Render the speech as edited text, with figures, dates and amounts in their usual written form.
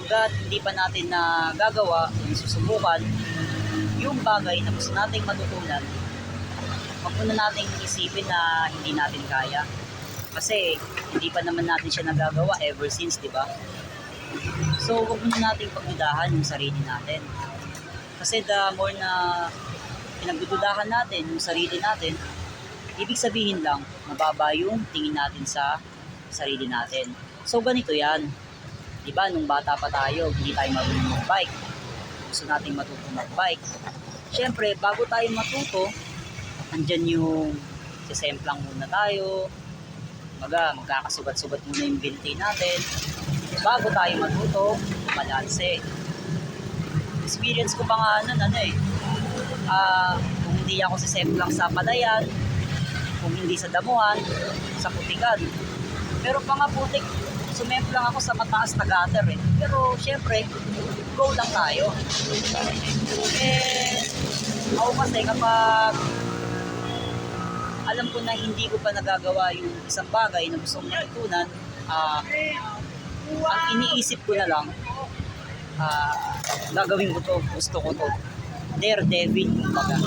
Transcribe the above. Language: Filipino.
hanggat hindi pa natin nagagawa, susubukan, yung bagay na gusto nating matutunan, wag muna nating isipin na hindi natin kaya. Kasi hindi pa naman natin siya nagagawa ever since, di ba? So, wag muna nating pagdudahan yung sarili natin. Kasi the more na pinagdududahan natin yung sarili natin, ibig sabihin lang, mababa yung tingin natin sa sarili natin. So, ganito yan. Diba, nung bata pa tayo, hindi tayo marunong mag-bike. Gusto nating matuto mag-bike. Siyempre, bago tayo matuto, andyan yung sisemplang muna tayo. Magkakasubat-subat muna yung binti natin. Bago tayo matuto, balanse. Experience ko pa nga kung hindi ako sisemplang sa palayan, kung hindi sa damuhan, sa putikan. Pero pa nga putik, sumemplang ako sa mataas na gutter eh. Pero syempre, go lang tayo. Ako kasi kapag alam ko na hindi ko pa nagagawa yung isang bagay na gusto kong matutunan, ang iniisip ko na lang, gagawin ko to, gusto ko to. Daredevil, kumbaga.